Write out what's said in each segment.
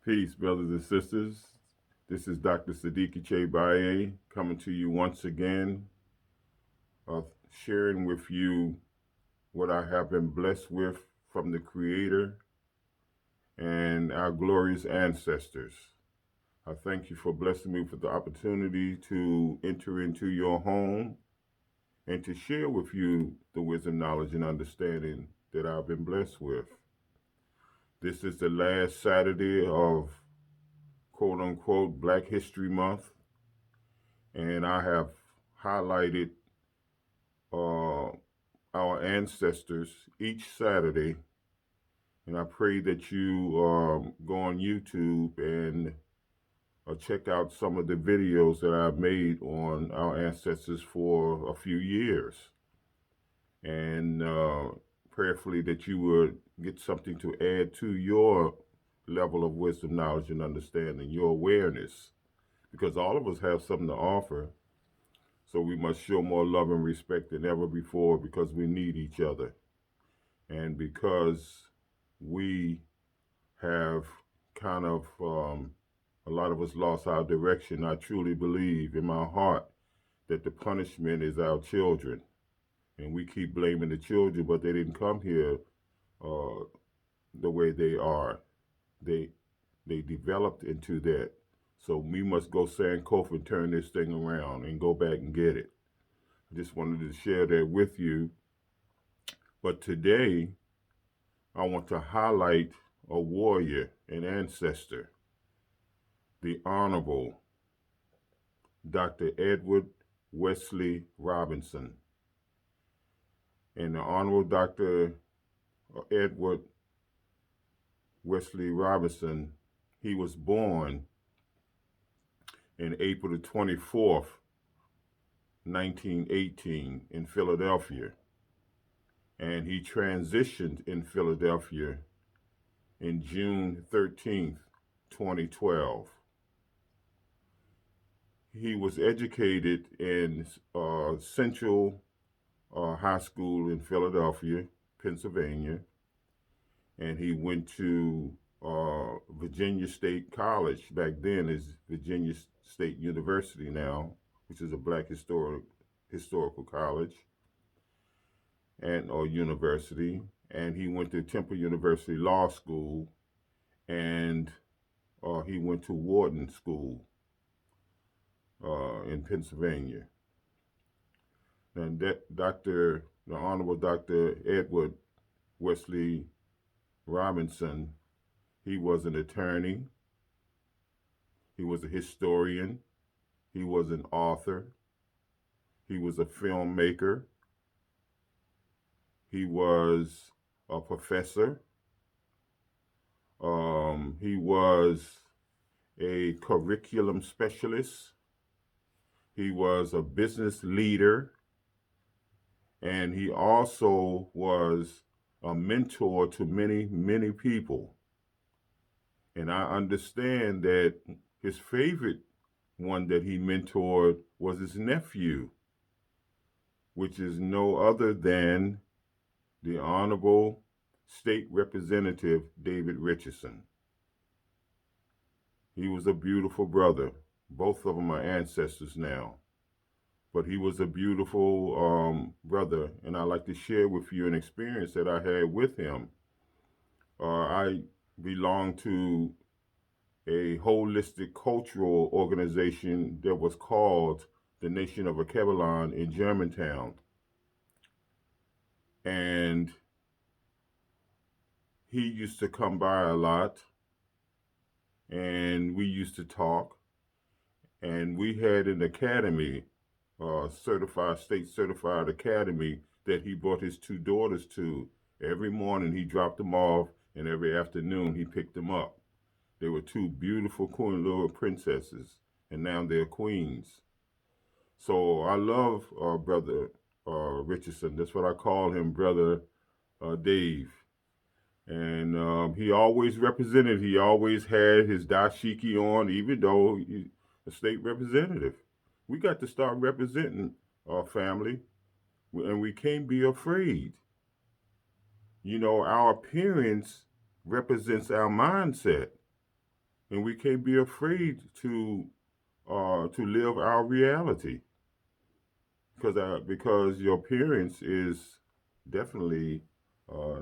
Peace, brothers and sisters. This is Dr. Sadiki Baye coming to you once again, sharing with you what I have been blessed with from the Creator and our glorious ancestors. I thank you for blessing me with the opportunity to enter into your home and to share with you the wisdom, knowledge, and understanding that I've been blessed with. This is the last Saturday of quote unquote Black History Month, and I have highlighted uh, our ancestors each Saturday. And I pray that you go on YouTube and check out some of the videos that I've made on our ancestors for a few years. And prayerfully that you would get something to add to your level of wisdom, knowledge, and understanding, your awareness, because all of us have something to offer. So we must show more love and respect than ever before because we need each other. And because we have kind of, a lot of us lost our direction, I truly believe in my heart that the punishment is our children. And we keep blaming the children, but they didn't come here uh, the way they are. They they developed into that. So we must go Sankofa and turn this thing around and go back and get it. I just wanted to share that with you. But today, I want to highlight a warrior, an ancestor, the Honorable Dr. Edward Wesley Robinson. And the Honorable Dr. Edward Wesley Robinson, he was born in April the 24th, 1918 in Philadelphia. And he transitioned in Philadelphia in June 13th, 2012. He was educated in Central High School in Philadelphia, Pennsylvania, and he went to Virginia State College. Back then is Virginia State University now, which is a black historical college and or university. And he went to Temple University Law School, and he went to Wharton School in Pennsylvania. And that the Honorable Dr. Edward Wesley Robinson, he was an attorney, he was a historian, he was an author, he was a filmmaker, he was a professor, he was a curriculum specialist, he was a business leader, and he also was a mentor to many, many people. And I understand that his favorite one that he mentored was his nephew, which is no other than the Honorable State Representative David Richardson. He was a beautiful brother. Both of them are ancestors now. But he was a beautiful brother, and I'd like to share with you an experience that I had with him. I belong to a holistic cultural organization that was called the Nation of Akebelon in Germantown. And he used to come by a lot, and we used to talk. And we had an academy, state certified academy that he brought his two daughters to. Every morning he dropped them off, and every afternoon he picked them up. They were two beautiful queen little princesses, and now they're queens. So I love Brother Richardson. That's what I call him, Brother Dave. And he always represented, he always had his dashiki on, even though he's a state representative. We got to start representing our family, and we can't be afraid. You know, our appearance represents our mindset. and we can't be afraid to live our reality, because your appearance is definitely uh,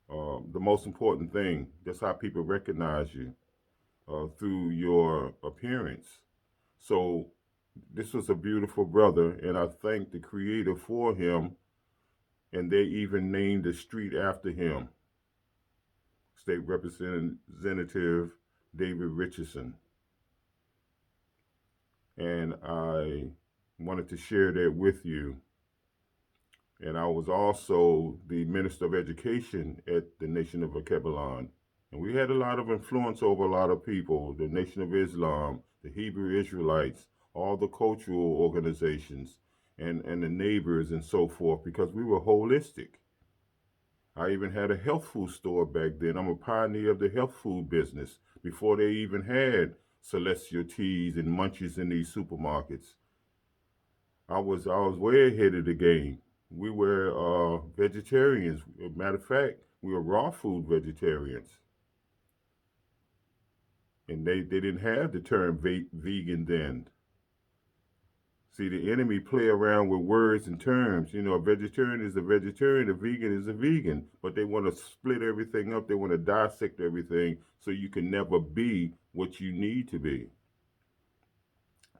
the most important thing. That's how people recognize you, through your appearance. So this was a beautiful brother, and I thank the Creator for him. And they even named the street after him, State Representative David Richardson. And I wanted to share that with you. And I was also the Minister of Education at the Nation of Akebalon. And we had a lot of influence over a lot of people, the Nation of Islam, the Hebrew Israelites, all the cultural organizations, and the neighbors and so forth, because we were holistic. I even had a health food store back then. I'm a pioneer of the health food business before they even had Celestial Teas and Munchies in these supermarkets. I was way ahead of the game. We were vegetarians. Matter of fact, we were raw food vegetarians, and they didn't have the term vegan then. See, the enemy play around with words and terms. You know, a vegetarian is a vegetarian, a vegan is a vegan. But they want to split everything up. They want to dissect everything so you can never be what you need to be.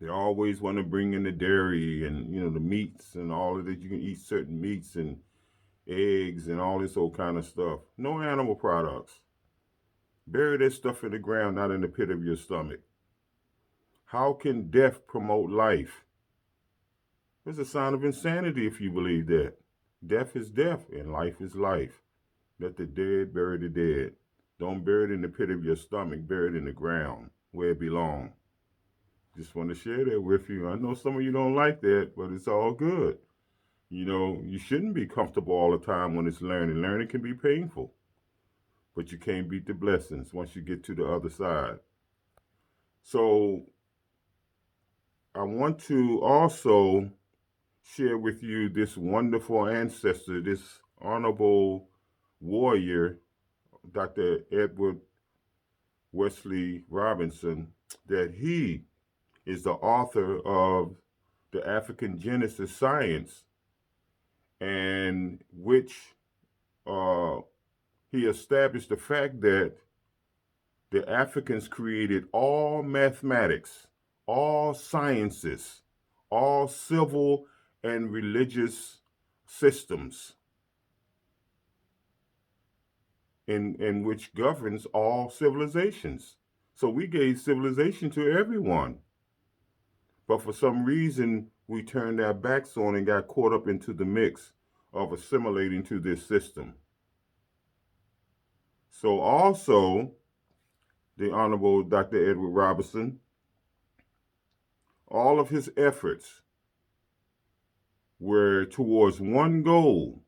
They always want to bring in the dairy and, the meats and all of that. You can eat certain meats and eggs and all this old kind of stuff. No animal products. Bury that stuff in the ground, not in the pit of your stomach. How can death promote life? It's a sign of insanity if you believe that. Death is death and life is life. Let the dead bury the dead. Don't bury it in the pit of your stomach, bury it in the ground where it belongs. Just want to share that with you. I know some of you don't like that, but it's all good. You shouldn't be comfortable all the time when it's learning. Learning can be painful, but you can't beat the blessings once you get to the other side. So I want to also share with you this wonderful ancestor, this honorable warrior, Dr. Edward Wesley Robinson, that he is the author of the African Genesis Science, and which uh, he established the fact that the Africans created all mathematics, all sciences, all civil and religious systems in which governs all civilizations. So we gave civilization to everyone. But for some reason, we turned our backs on and got caught up into the mix of assimilating to this system. So also, the Honorable Dr. Edward Robinson, all of his efforts were towards one goal,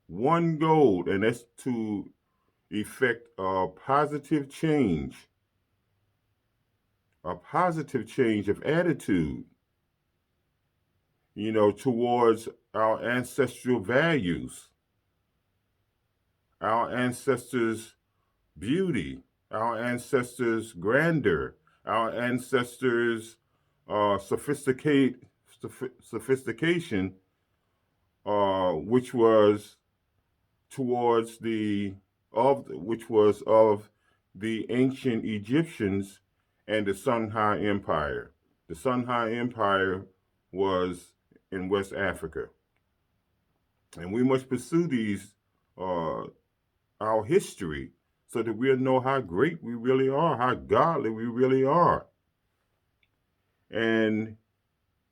and that's to effect a positive change of attitude, towards our ancestral values, our ancestors' beauty, our ancestors' grandeur, our ancestors' sophistication, which was towards which was of the ancient Egyptians and the Songhai Empire. The Songhai Empire was in West Africa, and we must pursue our history so that we'll know how great we really are, how godly we really are. And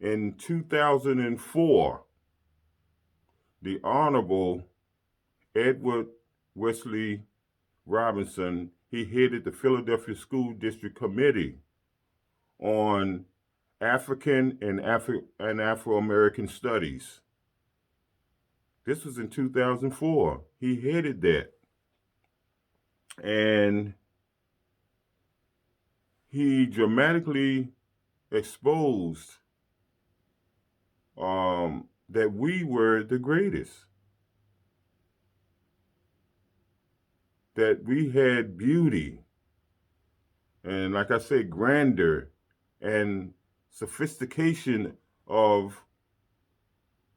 in 2004, the Honorable Edward Wesley Robinson, he headed the Philadelphia School District Committee on African and Afro-American Studies. This was in 2004. He headed that. And he dramatically exposed that we were the greatest, that we had beauty, and like I said, grandeur and sophistication of,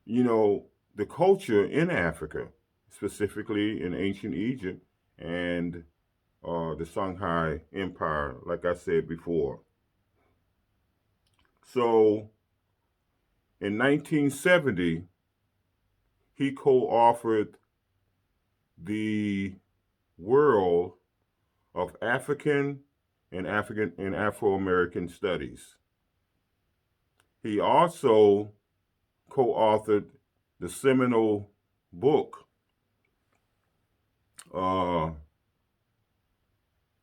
you know, the culture in Africa, specifically in ancient Egypt and the Songhai Empire, like I said before. So in 1970, he co-authored the World of African and Afro-American Studies. He also co-authored the seminal book uh,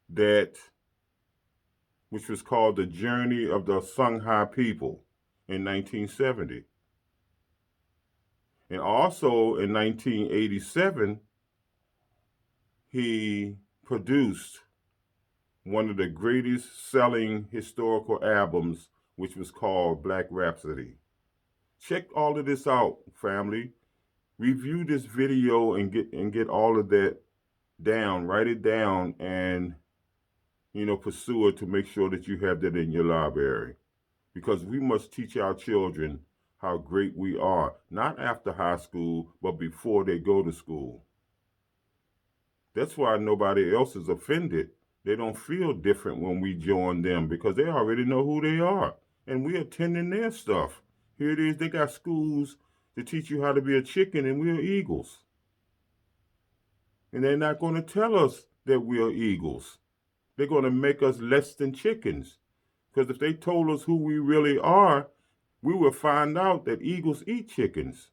that which was called The Journey of the Songhai People in 1970. And also in 1987, he produced one of the greatest selling historical albums, which was called Black Rhapsody. Check all of this out, family. Review this video and get all of that down. Write it down and pursue it to make sure that you have that in your library. Because we must teach our children how great we are, not after high school, but before they go to school. That's why nobody else is offended. They don't feel different when we join them because they already know who they are. And we're attending their stuff. Here it is, they got schools to teach you how to be a chicken, and we're eagles. And they're not going to tell us that we're eagles. They're going to make us less than chickens. Because if they told us who we really are, we would find out that eagles eat chickens.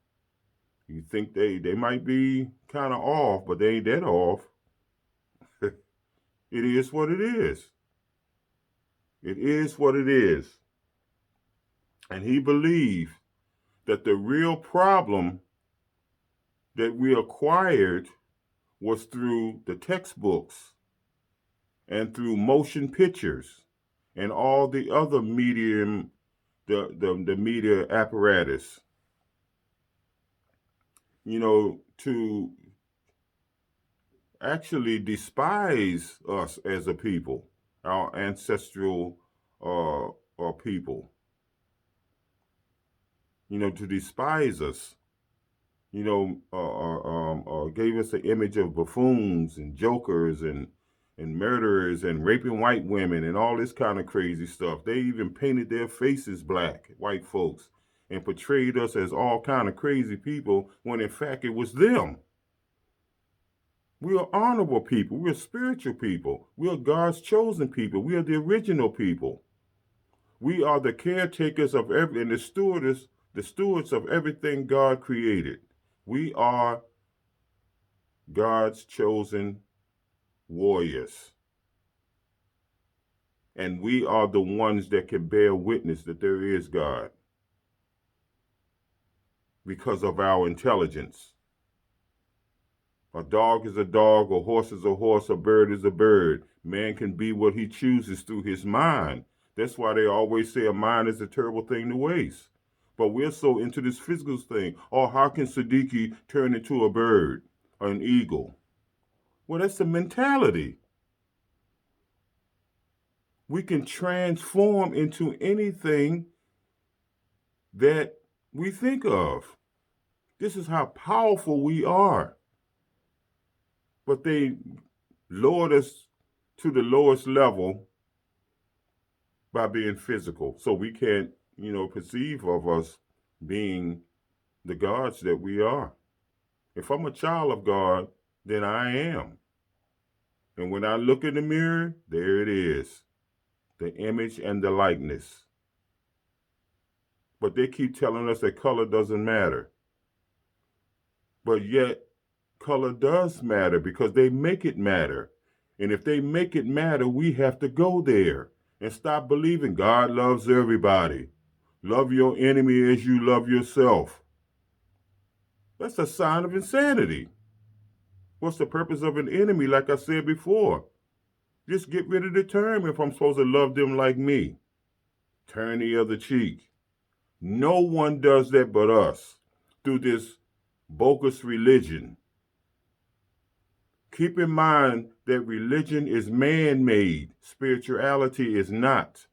You think they might be kind of off, but they ain't that off. It is what it is. It is what it is. And he believed that the real problem that we acquired was through the textbooks and through motion pictures and all the other medium, the media apparatus. To actually despise us as a people, our ancestral people. To despise us. Gave us an image of buffoons and jokers and murderers and raping white women and all this kind of crazy stuff. They even painted their faces black, white folks, and portrayed us as all kind of crazy people when in fact it was them. We are honorable people. We are spiritual people. We are God's chosen people. We are the original people. We are the caretakers of and the stewards of everything God created. We are God's chosen warriors. And we are the ones that can bear witness that there is God because of our intelligence. A dog is a dog, a horse is a horse, a bird is a bird. Man can be what he chooses through his mind. That's why they always say a mind is a terrible thing to waste. But we're so into this physical thing. Or how can Sadiki turn into a bird or an eagle? Well, that's the mentality. We can transform into anything that we think of. This is how powerful we are. But they lowered us to the lowest level by being physical. So we can't, perceive of us being the gods that we are. If I'm a child of God, then I am. And when I look in the mirror, there it is, the image and the likeness. But they keep telling us that color doesn't matter. But yet, color does matter because they make it matter. And if they make it matter, we have to go there and stop believing God loves everybody. Love your enemy as you love yourself. That's a sign of insanity. What's the purpose of an enemy, like I said before? Just get rid of the term if I'm supposed to love them like me. Turn the other cheek. No one does that but us through this bogus religion. Keep in mind that religion is man-made. Spirituality is not.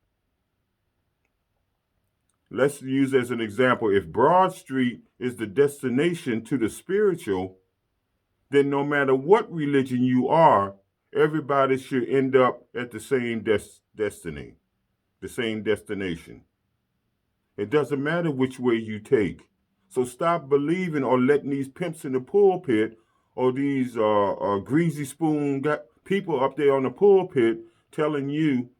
Let's use as an example, if Broad Street is the destination to the spiritual, then no matter what religion you are, everybody should end up at the same destiny, the same destination. It doesn't matter which way you take. So stop believing or letting these pimps in the pulpit or these greasy spoon people up there on the pulpit telling you,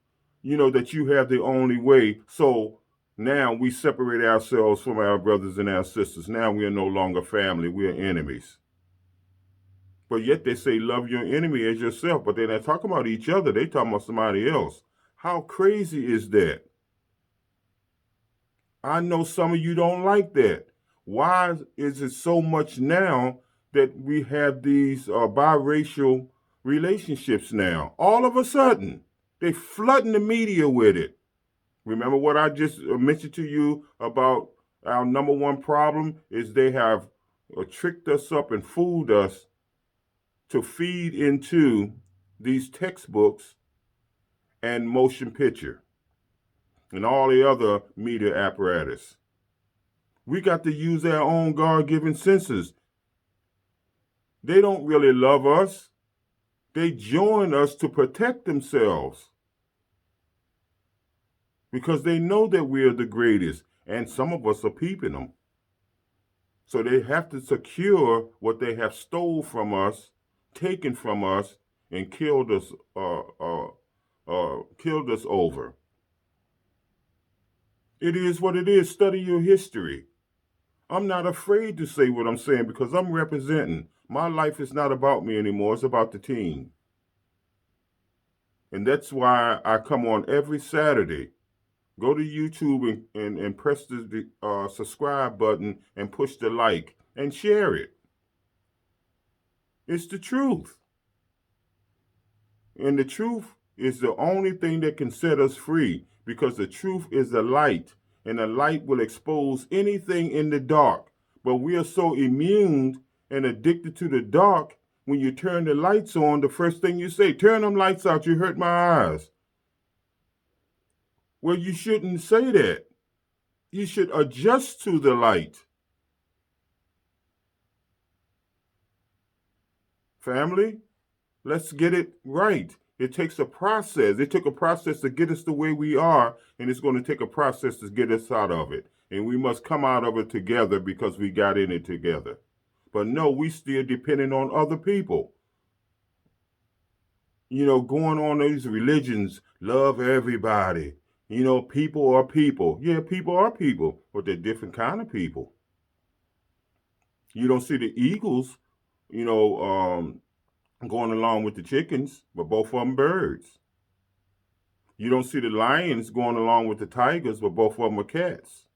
that you have the only way. So now we separate ourselves from our brothers and our sisters. Now we are no longer family. We are enemies. But yet they say love your enemy as yourself. But they're not talking about each other. They're talking about somebody else. How crazy is that? I know some of you don't like that. Why is it so much now that we have these biracial relationships now? All of a sudden, they flooding the media with it. Remember what I just mentioned to you about our number one problem is they have tricked us up and fooled us to feed into these textbooks and motion picture and all the other media apparatus. We got to use our own God-given senses. They don't really love us. They join us to protect themselves because they know that we are the greatest, and some of us are peeping them. So they have to secure what they have stole from us, taken from us, and killed us over. It is what it is. Study your history. I'm not afraid to say what I'm saying because I'm representing. My life is not about me anymore. It's about the team. And that's why I come on every Saturday. Go to YouTube and press the subscribe button and push the like and share it. It's the truth. And the truth is the only thing that can set us free because the truth is the light, and the light will expose anything in the dark. But we are so immune and addicted to the dark. When you turn the lights on, the first thing you say, turn them lights out, you hurt my eyes. Well, you shouldn't say that. You should adjust to the light. Family, let's get it right. It takes a process. It took a process to get us the way we are, and it's going to take a process to get us out of it. And we must come out of it together because we got in it together. But no, we still depending on other people. Going on these religions, love everybody. People are people. Yeah, people are people, but they're different kind of people. You don't see the eagles, going along with the chickens, but both of them birds. You don't see the lions going along with the tigers, but both of them are cats.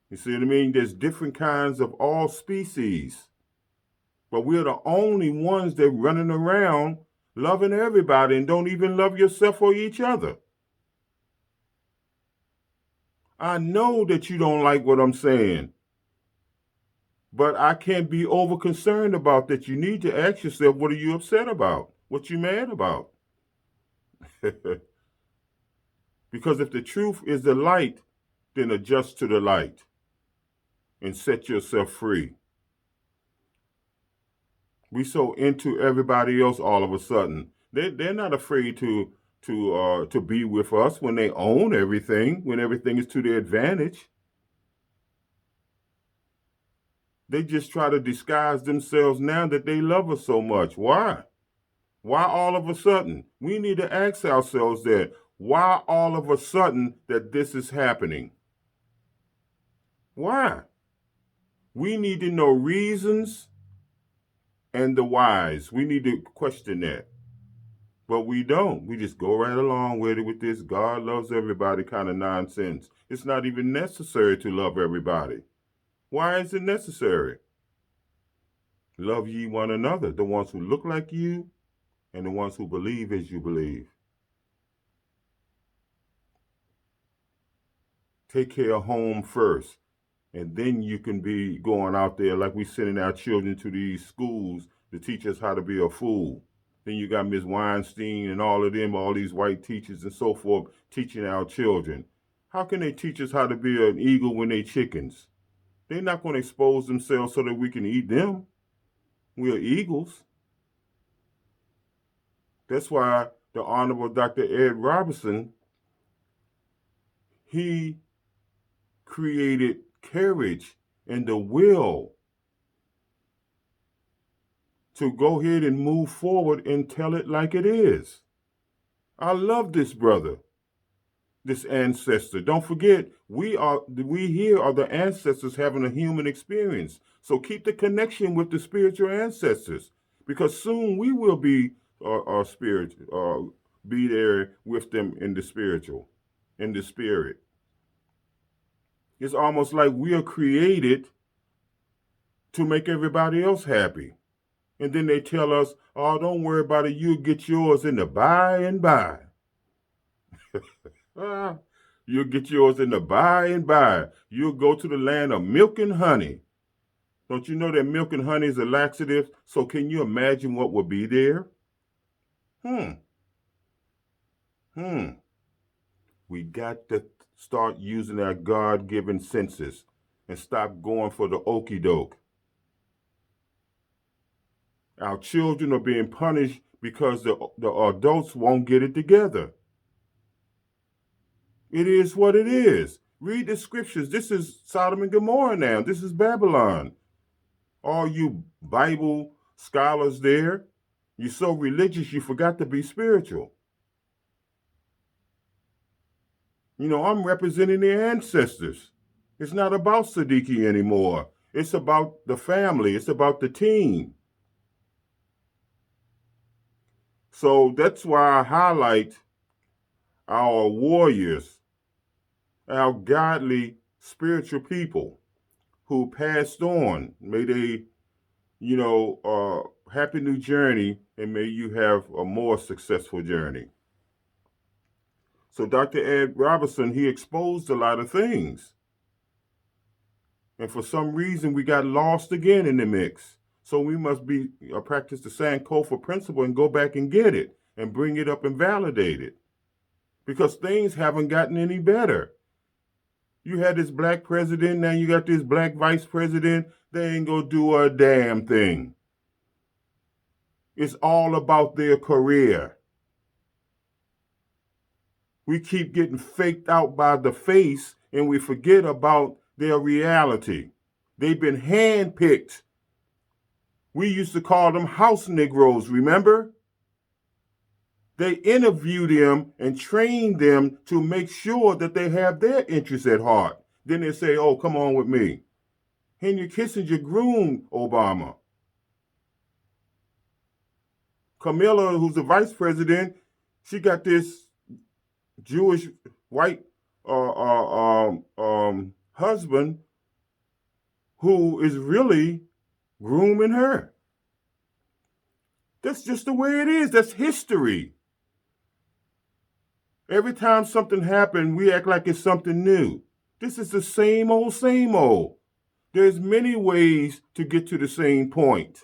You see what I mean? There's different kinds of all species. But we're the only ones that running around loving everybody and don't even love yourself or each other. I know that you don't like what I'm saying, but I can't be over concerned about that. You need to ask yourself, what are you upset about? What you mad about? Because if the truth is the light, then adjust to the light and set yourself free. We so into everybody else all of a sudden. They're not afraid to be with us when they own everything, when everything is to their advantage. They just try to disguise themselves now that they love us so much. Why? Why all of a sudden? We need to ask ourselves that. Why all of a sudden that this is happening? Why? We need to know reasons and the whys. We need to question that. But we don't. We just go right along with it with this God loves everybody kind of nonsense. It's not even necessary to love everybody. Why is it necessary? Love ye one another, the ones who look like you and the ones who believe as you believe. Take care of home first, and then you can be going out there like we sending our children to these schools to teach us how to be a fool. Then you got Miss Weinstein and all of them, all these white teachers and so forth, teaching our children. How can they teach us how to be an eagle when they chickens? They're not going to expose themselves so that we can eat them. We are eagles. That's why the Honorable Dr. Ed Robinson, he created courage and the will to go ahead and move forward and tell it like it is. I love this brother, this ancestor. Don't forget, we here are the ancestors having a human experience. So keep the connection with the spiritual ancestors, because soon we will be our spirit, be there with them in the spiritual, in the spirit. It's almost like we are created to make everybody else happy. And then they tell us, oh, don't worry about it. You'll get yours in the by and by. You'll get yours in the by and by. You'll go to the land of milk and honey. Don't you know that milk and honey is a laxative? So can you imagine what will be there? We got to start using our God-given senses and stop going for the okie doke. Our children are being punished because the adults won't get it together. It is what it is. Read the scriptures. This is Sodom and Gomorrah now. This is Babylon. All you Bible scholars there, you're so religious you forgot to be spiritual. You know, I'm representing their ancestors. It's not about Sadiki anymore. It's about the family. It's about the team. So that's why I highlight our warriors, our godly spiritual people who passed on. May they, happy new journey, and may you have a more successful journey. So Dr. Ed Robinson, he exposed a lot of things. And for some reason, we got lost again in the mix. So we must practice the Sankofa principle and go back and get it and bring it up and validate it. Because things haven't gotten any better. You had this black president, now you got this black vice president. They ain't gonna do a damn thing. It's all about their career. We keep getting faked out by the face and we forget about their reality. They've been handpicked. We used to call them house Negroes, remember? They interview them and train them to make sure that they have their interests at heart. Then they say, oh, come on with me. Henry Kissinger groomed Obama. Camilla, who's the vice president, she got this Jewish white husband who is really grooming her. That's just the way it is. That's history. Every time something happens, we act like it's something new. This is the same old, same old. There's many ways to get to the same point.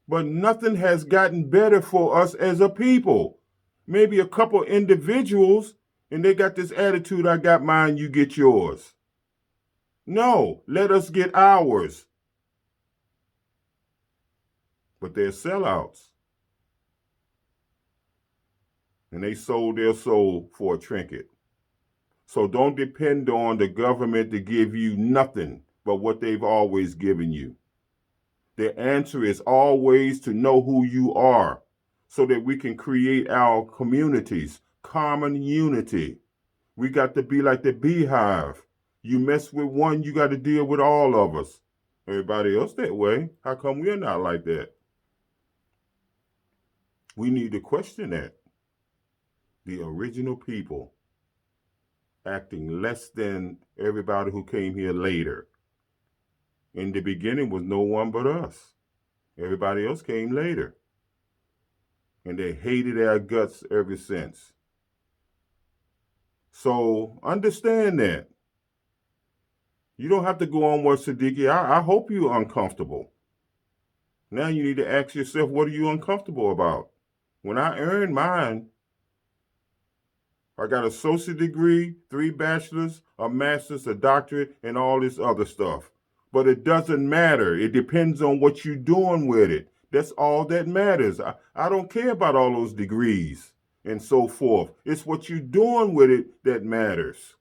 But nothing has gotten better for us as a people. Maybe a couple individuals, and they got this attitude, I got mine, you get yours. No, let us get ours. But they're sellouts. And they sold their soul for a trinket. So don't depend on the government to give you nothing but what they've always given you. The answer is always to know who you are so that we can create our communities, common unity. We got to be like the beehive. You mess with one, you got to deal with all of us. Everybody else that way. How come we're not like that? We need to question that. The original people acting less than everybody who came here later. In the beginning was no one but us. Everybody else came later. And they hated our guts ever since. So understand that. You don't have to go on with Sadiki. I hope you're uncomfortable. Now you need to ask yourself, what are you uncomfortable about? When I earned mine, I got an associate degree, 3 bachelors, a master's, a doctorate, and all this other stuff. But it doesn't matter. It depends on what you're doing with it. That's all that matters. I don't care about all those degrees and so forth. It's what you're doing with it that matters.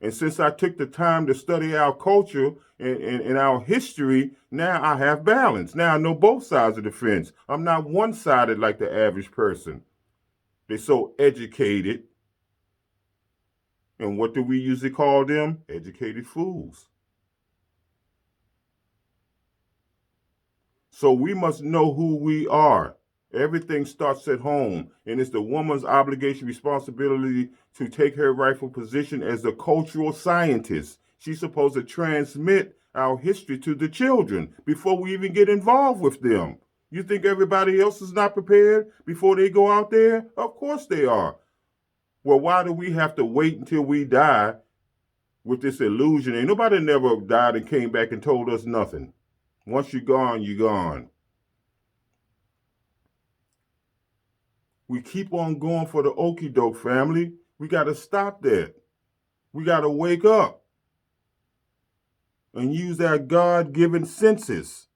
And since I took the time to study our culture and our history, now I have balance. Now I know both sides of the fence. I'm not one-sided like the average person. They're so educated. And what do we usually call them? Educated fools. So we must know who we are. Everything starts at home, and it's the woman's obligation, responsibility to take her rightful position as a cultural scientist. She's supposed to transmit our history to the children before we even get involved with them. You think everybody else is not prepared before they go out there? Of course they are. Well, why do we have to wait until we die with this illusion? Ain't nobody never died and came back and told us nothing. Once you're gone, you're gone. We keep on going for the okie doke, family. We got to stop that. We got to wake up and use our God given senses.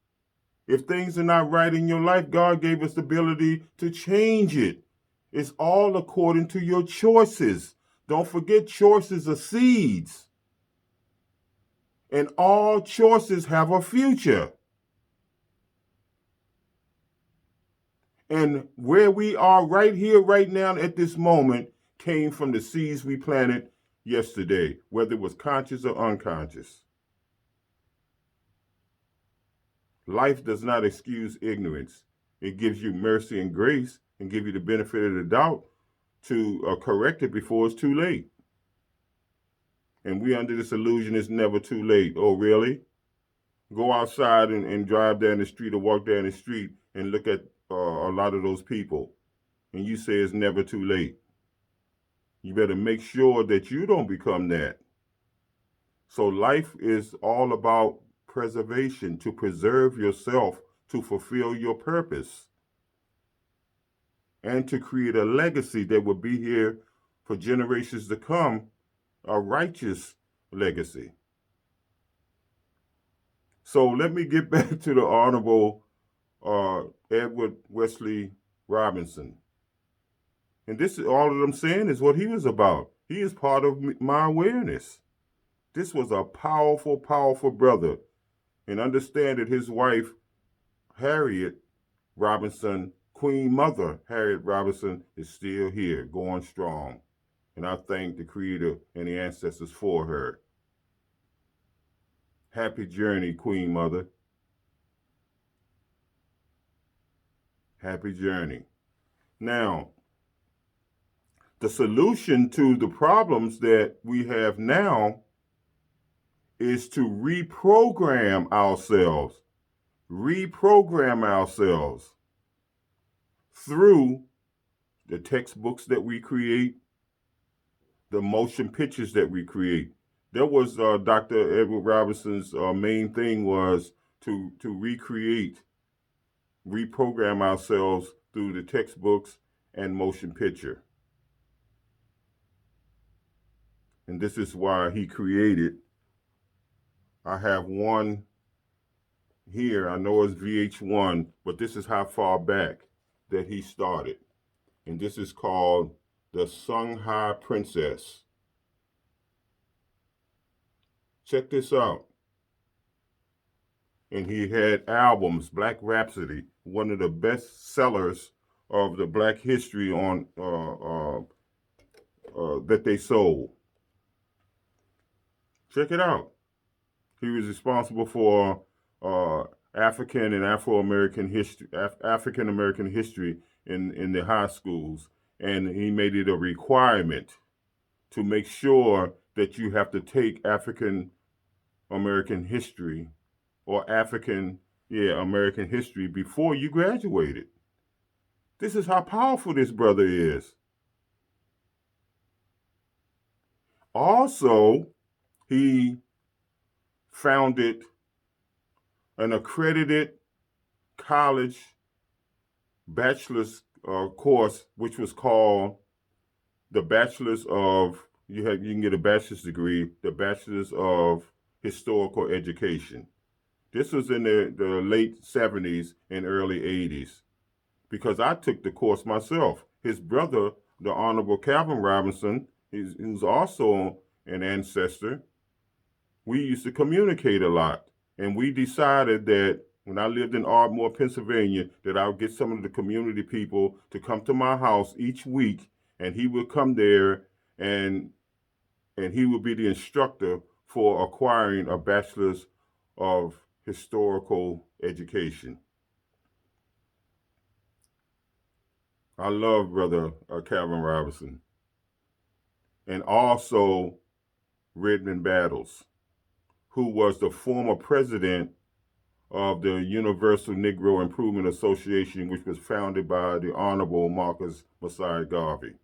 If things are not right in your life, God gave us the ability to change it. It's all according to your choices. Don't forget, choices are seeds. And all choices have a future. And where we are right here, right now, at this moment, came from the seeds we planted yesterday, whether it was conscious or unconscious. Life does not excuse ignorance. It gives you mercy and grace and give you the benefit of the doubt to correct it before it's too late. And we under this illusion it's never too late. Oh, really? Go outside and drive down the street or walk down the street and look at a lot of those people. And you say it's never too late. You better make sure that you don't become that. So life is all about preservation, to preserve yourself, to fulfill your purpose, and to create a legacy that will be here for generations to come, a righteous legacy. So let me get back to the Honorable Edward Wesley Robinson. And this is all that I'm saying is what he was about. He is part of my awareness. This was a powerful, powerful brother. And understand that his wife, Harriet Robinson, Queen Mother Harriet Robinson, is still here, going strong. And I thank the Creator and the ancestors for her. Happy journey, Queen Mother. Happy journey. Now, the solution to the problems that we have now is to reprogram ourselves through the textbooks that we create, the motion pictures that we create. That was Dr. Edward Robinson's main thing, was to reprogram ourselves through the textbooks and motion picture. And this is why he created, I have one here, I know it's VH1, but this is how far back that he started. And this is called The Songhai Princess. Check this out. And he had albums, Black Rhapsody, one of the best sellers of the Black history on that they sold. Check it out. He was responsible for African and Afro-American history, African American history in the high schools, and he made it a requirement to make sure that you have to take African American history or American history before you graduated. This is how powerful this brother is. Also, he founded an accredited college bachelor's course, which was called the Bachelor's of, you can get a bachelor's degree, the Bachelor's of Historical Education. This was in the late 70s and early 80s because I took the course myself. His brother, the Honorable Calvin Robinson, who's also an ancestor, we used to communicate a lot. And we decided that when I lived in Ardmore, Pennsylvania, that I would get some of the community people to come to my house each week, and he would come there and he would be the instructor for acquiring a bachelor's of historical education. I love Brother Calvin Robinson. And also Redmond Battles, who was the former president of the Universal Negro Improvement Association, which was founded by the Honorable Marcus Messiah Garvey.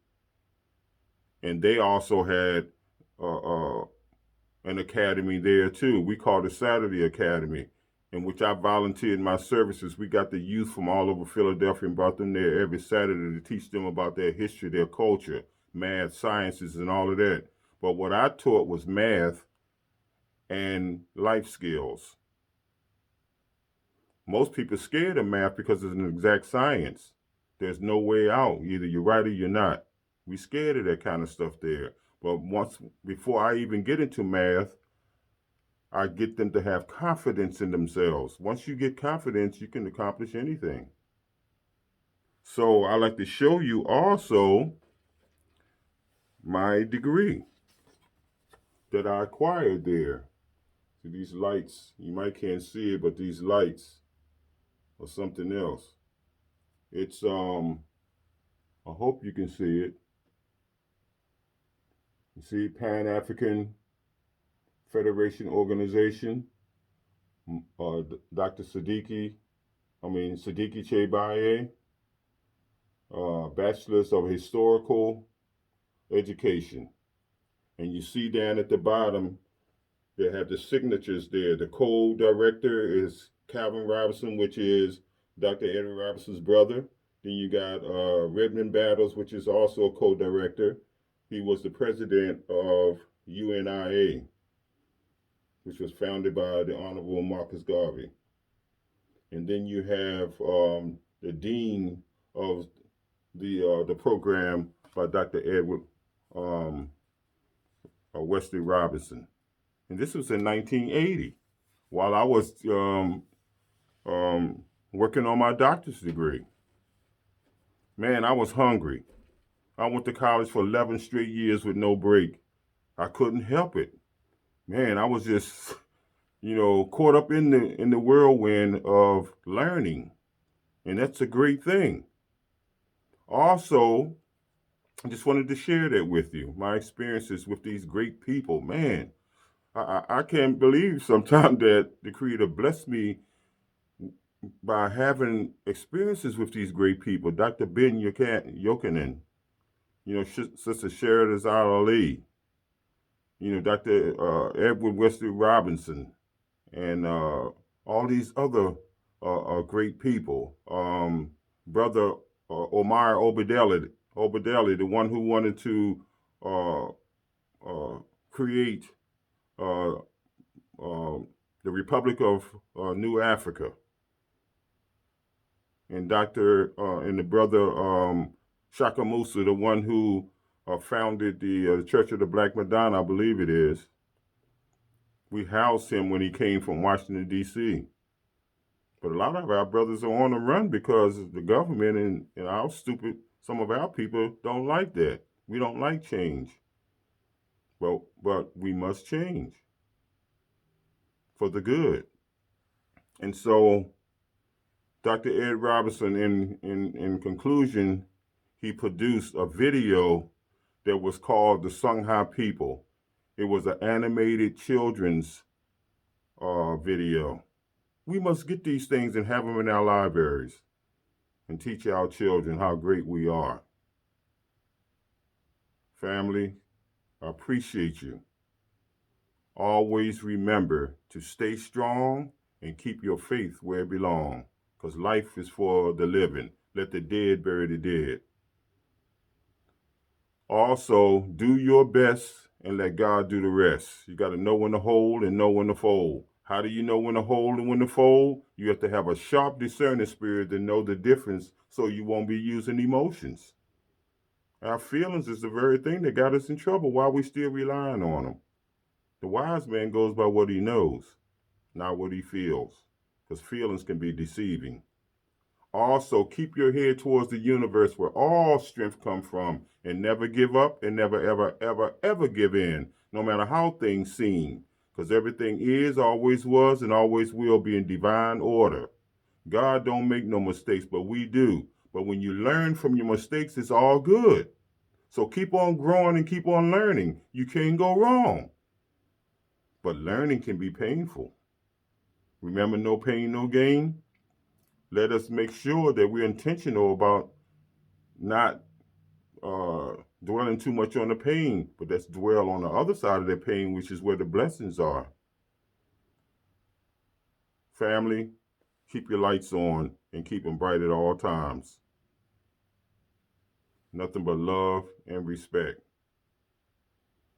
And they also had an academy there too. We called it Saturday Academy, in which I volunteered my services. We got the youth from all over Philadelphia and brought them there every Saturday to teach them about their history, their culture, math, sciences, and all of that. But what I taught was math and life skills. Most people are scared of math because it's an exact science. There's no way out. Either you're right or you're not. We scared of that kind of stuff there. But before I even get into math, I get them to have confidence in themselves. Once you get confidence, you can accomplish anything. So I like to show you also my degree that I acquired there. So these lights, you might can't see it, but these lights are something else. It's I hope you can see it. You see Pan-African Federation Organization, Dr. Sadiki Che Baye, Bachelor's of Historical Education. And you see down at the bottom, they have the signatures there. The co-director is Calvin Robinson, which is Dr. Edward Robinson's brother. Then you got Redmond Battles, which is also a co-director. He was the president of UNIA, which was founded by the Honorable Marcus Garvey. And then you have the dean of the program by Dr. Edward Wesley Robinson. And this was in 1980, while I was working on my doctor's degree. Man, I was hungry. I went to college for 11 straight years with no break. I couldn't help it. Man, I was just, caught up in the whirlwind of learning. And that's a great thing. Also, I just wanted to share that with you, my experiences with these great people. Man, I can't believe sometimes that the Creator blessed me by having experiences with these great people. Dr. Ben Yochanan, Sister Sheridan Ali, Dr. Edward Wesley Robinson, and all these other great people. Brother Omar Obadeli, the one who wanted to create the Republic of New Africa. And and the brother Shaka Musa, the one who founded the Church of the Black Madonna, I believe it is. We housed him when he came from Washington, D.C. But a lot of our brothers are on the run because the government and some of our people don't like that. We don't like change. But we must change for the good. And so Dr. Ed Robinson, in conclusion, he produced a video that was called The Sangha People. It was an animated children's video. We must get these things and have them in our libraries and teach our children how great we are. Family, I appreciate you. Always remember to stay strong and keep your faith where it belongs. because life is for the living. Let the dead bury the dead. Also, do your best and let God do the rest. You got to know when to hold and know when to fold. How do you know when to hold and when to fold? You have to have a sharp discerning spirit to know the difference so you won't be using emotions. Our feelings is the very thing that got us in trouble. Why are we still relying on them? The wise man goes by what he knows, not what he feels, because feelings can be deceiving. Also, keep your head towards the universe where all strength comes from, and never give up and never, ever, ever, ever give in, no matter how things seem, because everything is, always was, and always will be in divine order. God don't make no mistakes, but we do. But when you learn from your mistakes, it's all good. So keep on growing and keep on learning. You can't go wrong. But learning can be painful. Remember, no pain, no gain? Let us make sure that we're intentional about not dwelling too much on the pain, but let's dwell on the other side of the pain, which is where the blessings are. Family, keep your lights on and keep them bright at all times. Nothing but love and respect.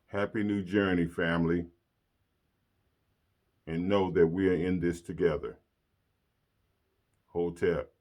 Happy new journey, family, and know that we are in this together. Hotep.